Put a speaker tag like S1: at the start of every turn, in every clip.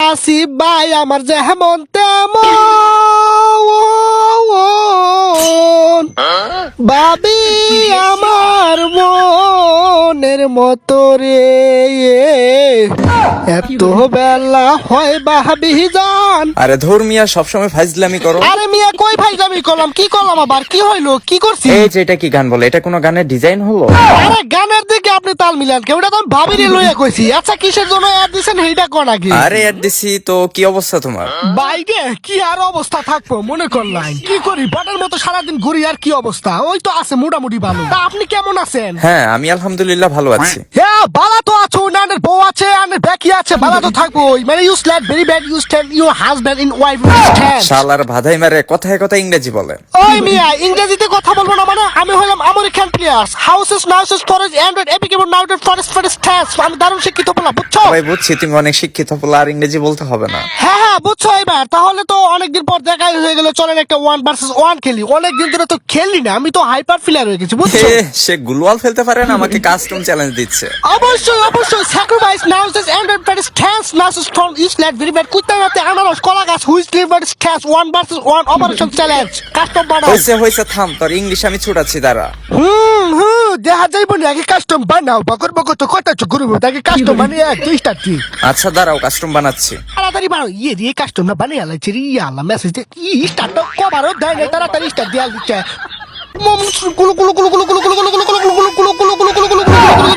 S1: আসিফ ভাই আমার যেমন তেমন, ভাবি আমার মনের মতো রে। এত বেলা হয় ভাবি জান।
S2: আরে ধর মিয়া, সবসময় ফাইজলামি করো।
S1: আরে মিয়া কই ফাইজলামি করলাম? কি করলাম আবার? কি হইলো? কি করছি?
S2: এই যে এটা কি গান বলে? এটা কোনো গানের ডিজাইন হলো?
S1: আরে গানের দিকে আপনি তাল মিলান কে? ওটা তো আমি ভাবিরে লইয়া কইছি। আচ্ছা কিসের জন্য অ্যাড দিছেন এইটা কোন আগে?
S2: আরে অ্যাড দিছি তো, কি অবস্থা তোমার?
S1: বাইরে কি আর অবস্থা থাকবো মনে করলাম? কি করি বাটার মতো সারাদিন ঘুরি, আর কি অবস্থা? ওই তো আছে মোটামুটি ভালো। তা আপনি কেমন আছেন?
S2: হ্যাঁ, আমি আলহামদুলিল্লাহ ভালো আছি।
S1: হ্যাঁ বালা তো আছো, নানের বউ আছে, আনের ব্যাকি আছে, বালা তো থাকবো। মানে you slut very bad, you stand your husband in wife stand.
S2: শালার ভাধাই মারে, কথায় কথায় ইংরেজি বলে।
S1: ওই মিয়া ইংরেজিতে কথা বলবো না মানে? আমি হলাম আমেরিকান প্লেয়ার্স, হাউসেস নাউসেস স্টোরেজ অ্যান্ড্রয়েড অ্যাপ্লিকেবল নাউটেড ফরেস্ট ফরেস্ট ট্যাক্স। আমি দারুণ শিক্ষিত বলা, বুঝছো?
S2: ভাই বুঝছি তুমি অনেক শিক্ষিত, বলে আর ইংরেজি বলতে হবে না।
S1: হ্যাঁ হ্যাঁ বুঝছো এবার? তাহলে তো অনেকদিন পর দেখাই হয়ে গেল, চলেন একটা 1 vs 1 খেলি। অনেকদিন ধরে তো খেলি না, আমি তো হাইপার ফিলার হয়ে গেছি, বুঝছো?
S2: সে গুলওয়াল ফেলতে পারে না, আমাকে কাস্টম চ্যালেঞ্জ দিচ্ছে।
S1: অবশ্যই অবশ্যই স্যাক্রিফাইস নাউসেস অ্যান্ড্রয়েড ফরেস্ট ট্যাক্স নাউসেস ফ্রম ইস্ট ল্যাট ভেরি ব্যাড কুত্তা রাতে আনারস কলা গাছ which delivered tax 1 vs 1 operation challenge custom বানাও।
S2: হয়েছে থাম, তোর ইংলিশ আমি ছুটাচ্ছি, দাঁড়া।
S1: দেখা যাইব না, আগে কাস্টম বানাও। বকর বকর তো কত করবো, তাকে কাস্টম বানিয়ে তুই স্টার্ট কি
S2: আচ্ছা দাঁড়াও, কাস্টম বানাচ্ছি।
S1: তাড়াতাড়ি বানাও। দিয়ে কাস্টম না বানিয়ে আলাইছে রে। আল্লাহ মেসেজ স্টার্ট তো কবারও দেয় না, তাড়াতাড়ি স্টার্ট দিয়ে দিচ্ছে। কুলু কুলু কুলু কুলু কুলু কুলু কুলু কুলু কুলু কুলু কুলু কুলু কুলু কুলু কুলু কুলু।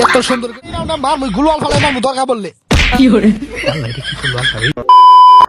S1: এত সুন্দর নাম, আমি গুলওয়াল ফালাই নাম দরকার বললে। কি করে আল্লাহ, এটা কি করলো?